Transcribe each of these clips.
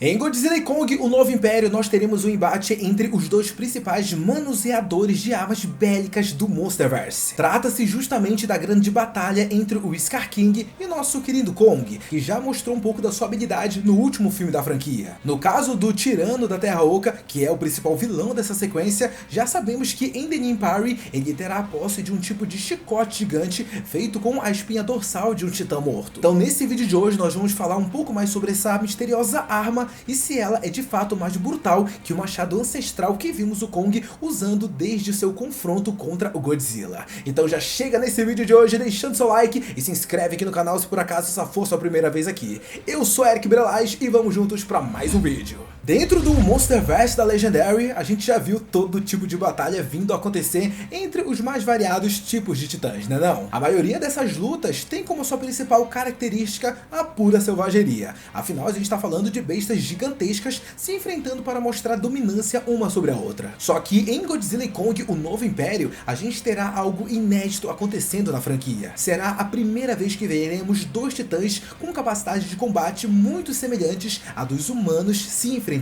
Em Godzilla e Kong, o Novo Império, nós teremos um embate entre os dois principais manuseadores de armas bélicas do Monsterverse. Trata-se justamente da grande batalha entre o Scar King e nosso querido Kong, que já mostrou um pouco da sua habilidade no último filme da franquia. No caso do Tirano da Terra Oca, que é o principal vilão dessa sequência, já sabemos que em The Nimpari ele terá a posse de um tipo de chicote gigante feito com a espinha dorsal de um titã morto. Então nesse vídeo de hoje nós vamos falar um pouco mais sobre essa misteriosa arma e se ela é de fato mais brutal que o machado ancestral que vimos o Kong usando desde seu confronto contra o Godzilla. Então já chega nesse vídeo de hoje deixando seu like e se inscreve aqui no canal se por acaso essa for sua primeira vez aqui. Eu sou Eric Brelage e vamos juntos para mais um vídeo. Dentro do Monsterverse da Legendary, a gente já viu todo tipo de batalha vindo a acontecer entre os mais variados tipos de titãs, né não? A maioria dessas lutas tem como sua principal característica a pura selvageria. Afinal, a gente está falando de bestas gigantescas se enfrentando para mostrar dominância uma sobre a outra. Só que em Godzilla e Kong, o Novo Império, a gente terá algo inédito acontecendo na franquia. Será a primeira vez que veremos dois titãs com capacidade de combate muito semelhantes à dos humanos se enfrentando.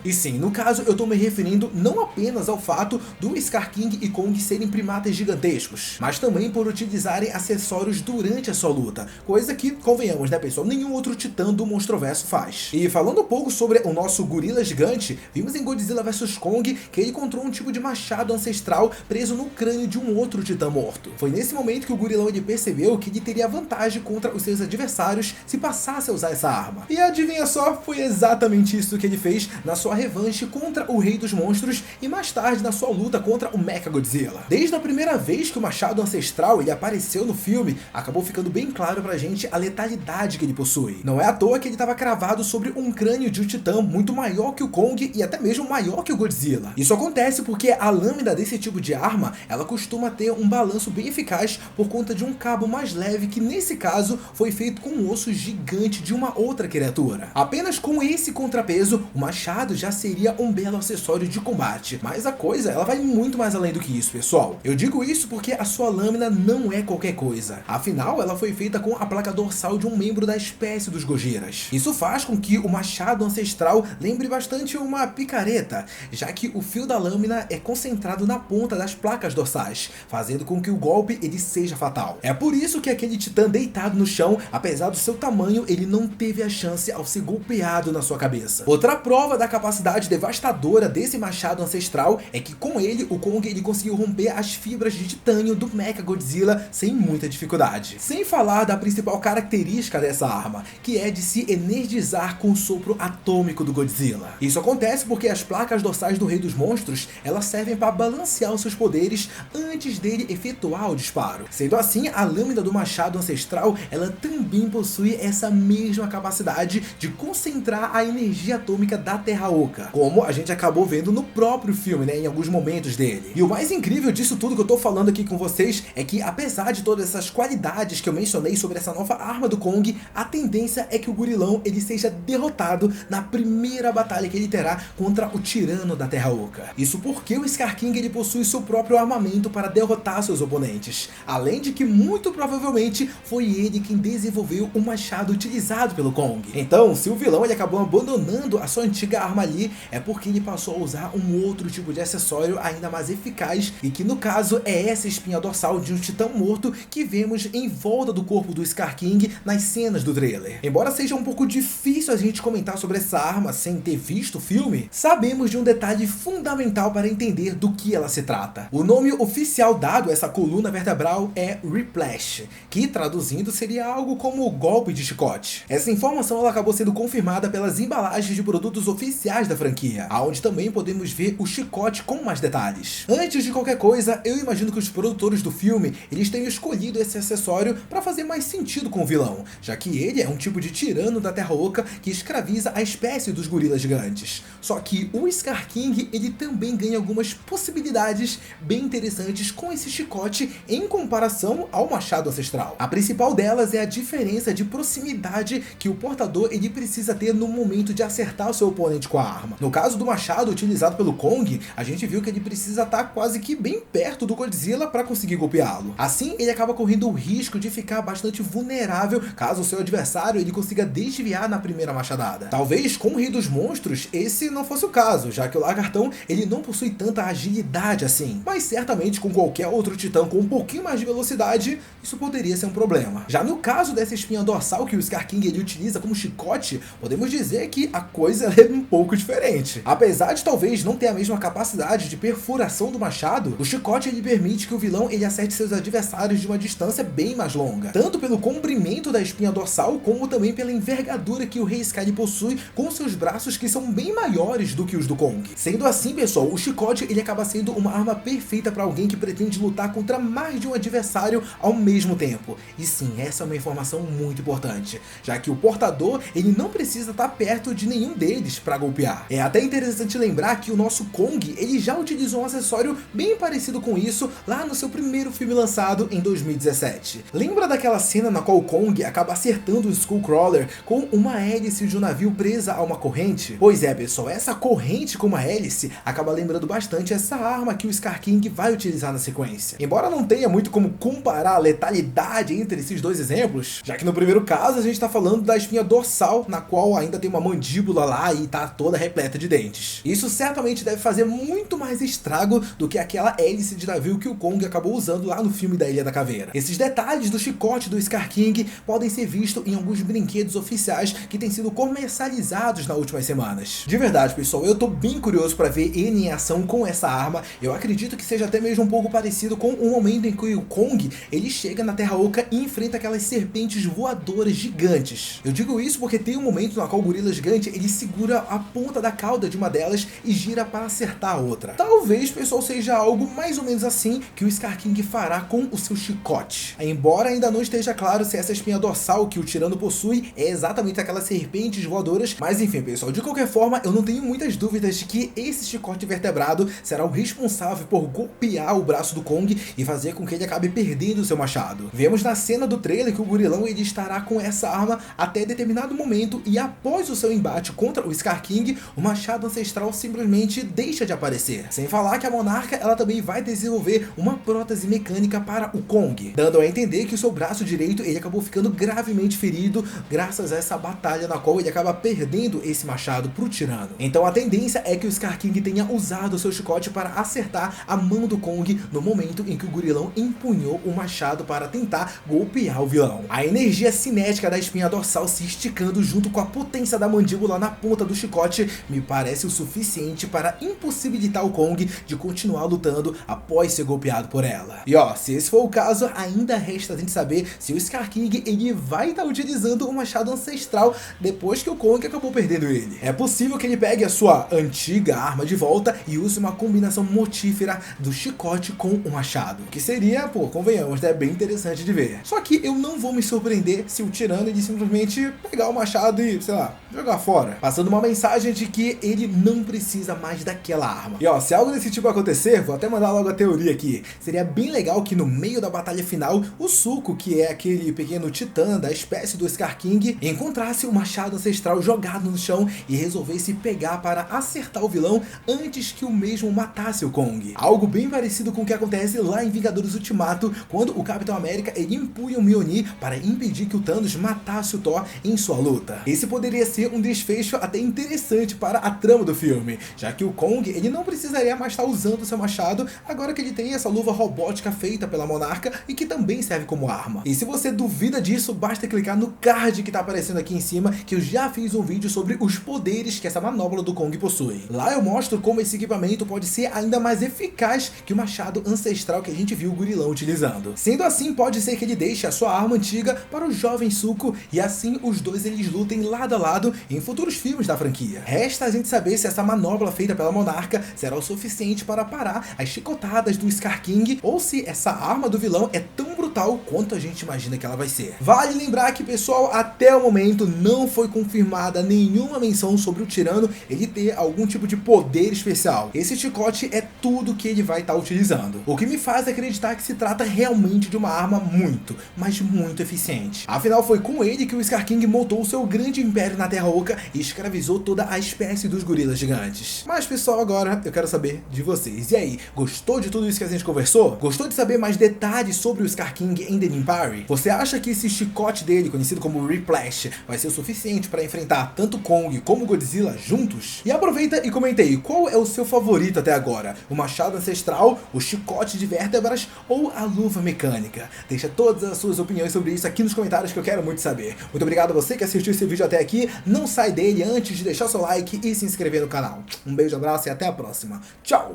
E sim, no caso eu tô me referindo não apenas ao fato do Scar King e Kong serem primatas gigantescos, mas também por utilizarem acessórios durante a sua luta, coisa que, convenhamos né pessoal, nenhum outro titã do Monsterverse faz. E falando um pouco sobre o nosso gorila gigante, vimos em Godzilla vs Kong que ele encontrou um tipo de machado ancestral preso no crânio de um outro titã morto. Foi nesse momento que o gorilão ele percebeu que ele teria vantagem contra os seus adversários se passasse a usar essa arma. E adivinha só, foi exatamente isso que ele fez na sua revanche contra o Rei dos Monstros e mais tarde na sua luta contra o Mechagodzilla. Desde a primeira vez que o machado ancestral ele apareceu no filme, acabou ficando bem claro pra gente a letalidade que ele possui. Não é à toa que ele estava cravado sobre um crânio de um titã muito maior que o Kong e até mesmo maior que o Godzilla. Isso acontece porque a lâmina desse tipo de arma, ela costuma ter um balanço bem eficaz por conta de um cabo mais leve que nesse caso foi feito com um osso gigante de uma outra criatura. Apenas com esse contrapeso, o machado já seria um belo acessório de combate, mas a coisa ela vai muito mais além do que isso, pessoal. Eu digo isso porque a sua lâmina não é qualquer coisa, afinal ela foi feita com a placa dorsal de um membro da espécie dos Gojiras. Isso faz com que o machado ancestral lembre bastante uma picareta, já que o fio da lâmina é concentrado na ponta das placas dorsais, fazendo com que o golpe ele seja fatal. É por isso que aquele titã deitado no chão, apesar do seu tamanho, ele não teve a chance ao ser golpeado na sua cabeça. Outra prova da capacidade devastadora desse machado ancestral é que com ele, o Kong ele conseguiu romper as fibras de titânio do Mechagodzilla sem muita dificuldade. Sem falar da principal característica dessa arma, que é de se energizar com o sopro atômico do Godzilla. Isso acontece porque as placas dorsais do Rei dos Monstros, elas servem para balancear os seus poderes antes dele efetuar o disparo. Sendo assim, a lâmina do machado ancestral, ela também possui essa mesma capacidade de concentrar a energia atômica da Terra Oca, como a gente acabou vendo no próprio filme, né, em alguns momentos dele. E o mais incrível disso tudo que eu tô falando aqui com vocês é que, apesar de todas essas qualidades que eu mencionei sobre essa nova arma do Kong, a tendência é que o gorilão ele seja derrotado na primeira batalha que ele terá contra o Tirano da Terra Oca. Isso porque o Scar King ele possui seu próprio armamento para derrotar seus oponentes, além de que muito provavelmente foi ele quem desenvolveu o machado utilizado pelo Kong. Então, se o vilão ele acabou abandonando a sua antiga arma ali, é porque ele passou a usar um outro tipo de acessório ainda mais eficaz e que no caso é essa espinha dorsal de um titã morto que vemos em volta do corpo do Scar King nas cenas do trailer. Embora seja um pouco difícil a gente comentar sobre essa arma sem ter visto o filme, sabemos de um detalhe fundamental para entender do que ela se trata. O nome oficial dado a essa coluna vertebral é Whiplash, que traduzindo seria algo como golpe de chicote. Essa informação ela acabou sendo confirmada pelas embalagens de produtos oficiais da franquia, onde também podemos ver o chicote com mais detalhes. Antes de qualquer coisa, eu imagino que os produtores do filme eles tenham escolhido esse acessório para fazer mais sentido com o vilão, já que ele é um tipo de tirano da Terra Oca que escraviza a espécie dos gorilas gigantes. Só que o Scar King ele também ganha algumas possibilidades bem interessantes com esse chicote em comparação ao machado ancestral. A principal delas é a diferença de proximidade que o portador ele precisa ter no momento de acertar o seu oponente com a arma. No caso do machado utilizado pelo Kong, a gente viu que ele precisa estar quase que bem perto do Godzilla para conseguir golpeá-lo. Assim, ele acaba correndo o risco de ficar bastante vulnerável caso o seu adversário ele consiga desviar na primeira machadada. Tal Talvez com o Rei dos Monstros esse não fosse o caso, já que o Lagartão ele não possui tanta agilidade assim, mas certamente com qualquer outro titã com um pouquinho mais de velocidade, isso poderia ser um problema. Já no caso dessa espinha dorsal que o Scar King ele utiliza como chicote, podemos dizer que a coisa é um pouco diferente. Apesar de talvez não ter a mesma capacidade de perfuração do machado, o chicote ele permite que o vilão ele acerte seus adversários de uma distância bem mais longa, tanto pelo comprimento da espinha dorsal, como também pela envergadura que o Rei Sky possui com seus braços que são bem maiores do que os do Kong. Sendo assim, pessoal, o chicote ele acaba sendo uma arma perfeita para alguém que pretende lutar contra mais de um adversário ao mesmo tempo. E sim, essa é uma informação muito importante, já que o portador ele não precisa estar perto de nenhum deles para golpear. É até interessante lembrar que o nosso Kong ele já utilizou um acessório bem parecido com isso lá no seu primeiro filme lançado em 2017. Lembra daquela cena na qual o Kong acaba acertando o Skullcrawler com uma hélice de um navio presa a uma corrente? Pois é, pessoal, essa corrente com uma hélice acaba lembrando bastante essa arma que o Scar King vai utilizar na sequência. Embora não tenha muito como comparar a letalidade entre esses dois exemplos, já que no primeiro caso a gente está falando da espinha dorsal, na qual ainda tem uma mandíbula lá e tá toda repleta de dentes. Isso certamente deve fazer muito mais estrago do que aquela hélice de navio que o Kong acabou usando lá no filme da Ilha da Caveira. Esses detalhes do chicote do Scar King podem ser vistos em alguns brinquedos oficiais que têm sido comercializados nas últimas semanas. De verdade, pessoal, eu tô bem curioso para ver ele em ação com essa arma. Eu acredito que seja até mesmo um pouco parecido com o momento em que o Kong ele chega na Terra Oca e enfrenta aquelas serpentes voadoras gigantes. Eu digo isso porque tem um momento no qual o gorila gigante ele segura a ponta da cauda de uma delas e gira para acertar a outra. Talvez, pessoal, seja algo mais ou menos assim que o Scar King fará com o seu chicote. Embora ainda não esteja claro se essa espinha dorsal que o tirano possui é exatamente aquelas serpentes voadoras, mas enfim, pessoal, de qualquer forma, eu não tenho muitas dúvidas de que esse chicote vertebrado será o responsável por golpear o braço do Kong e fazer com que ele acabe perdendo o seu machado. Vemos na cena do trailer que o gorilão ele estará com essa arma até determinado momento e após o seu embate contra o Scar King, o machado ancestral simplesmente deixa de aparecer. Sem falar que a monarca ela também vai desenvolver uma prótese mecânica para o Kong, dando a entender que o seu braço direito ele acabou ficando gravemente ferido graças a essa batalha na qual ele acaba perdendo esse machado pro tirano. Então a tendência é que o Scar King tenha usado o seu chicote para acertar a mão do Kong no momento em que o gorilão empunhou o machado para tentar golpear o vilão. A energia cinética da espinha dorsal se esticando junto com a potência da mandíbula na ponta do chicote me parece o suficiente para impossibilitar o Kong de continuar lutando após ser golpeado por ela. E ó, se esse for o caso, ainda resta a gente saber se o Scar King ele vai estar utilizando o machado ancestral depois que o Kong acabou perdendo ele. É possível que ele pegue a sua antiga arma de volta e use uma combinação mortífera do chicote com o machado, que seria, pô, convenhamos, né, bem interessante de ver. Só que eu não vou me surpreender se o tirano ele simplesmente pegar o machado e, sei lá, jogar fora, passando uma mensagem de que ele não precisa mais daquela arma. E ó, se algo desse tipo acontecer, vou até mandar logo a teoria aqui. Seria bem legal que no meio da batalha final, o Zuko, que é aquele pequeno titã da espécie do Scar King, encontrasse o machado ancestral jogado no chão e resolvesse pegar para acertar o vilão antes que o mesmo matasse o Kong. Algo bem parecido com o que acontece lá em Vingadores Ultimato, quando o Capitão América ele empunha o Mjolnir para impedir que o Thanos matasse o Thor em sua luta. Esse poderia ser um desfecho até interessante para a trama do filme, já que o Kong ele não precisaria mais estar usando seu machado agora que ele tem essa luva robótica feita pela monarca e que também serve como arma. E se você duvida disso, basta clicar no card que está aparecendo aqui em cima, que eu já fiz um vídeo sobre os poderes que essa manopla do Kong possui. Lá eu mostro como esse equipamento pode ser ainda mais eficaz que o machado ancestral que a gente viu o gorilão utilizando. Sendo assim, pode ser que ele deixe a sua arma antiga para o jovem Zuko e assim os dois eles lutem lado a lado em futuros filmes da franquia. Resta a gente saber se essa manopla feita pela monarca será o suficiente para parar as chicotadas do Scar King ou se essa arma do vilão é tão brutal quanto a gente imagina que ela vai ser. Vale lembrar que, pessoal, até o momento não foi confirmada nenhuma menção sobre o tirano ele ter algum tipo de poder especial. Esse chicote é tudo que ele vai estar utilizando, o que me faz acreditar que se trata realmente de uma arma muito, mas muito eficiente. Afinal, foi com ele que o Scar King montou o seu grande império na Terra Oca e escravizou toda a espécie dos gorilas gigantes. Mas, pessoal, agora eu quero saber de vocês. E aí, gostou de tudo isso que a gente conversou? Gostou de saber mais detalhes sobre o Scar King King em The Minbari? Você acha que esse chicote dele, conhecido como Replash, vai ser o suficiente para enfrentar tanto Kong como Godzilla juntos? E aproveita e comenta aí, qual é o seu favorito até agora? O machado ancestral, o chicote de vértebras ou a luva mecânica? Deixa todas as suas opiniões sobre isso aqui nos comentários que eu quero muito saber. Muito obrigado a você que assistiu esse vídeo até aqui. Não sai dele antes de deixar seu like e se inscrever no canal. Um beijo, abraço e até a próxima. Tchau!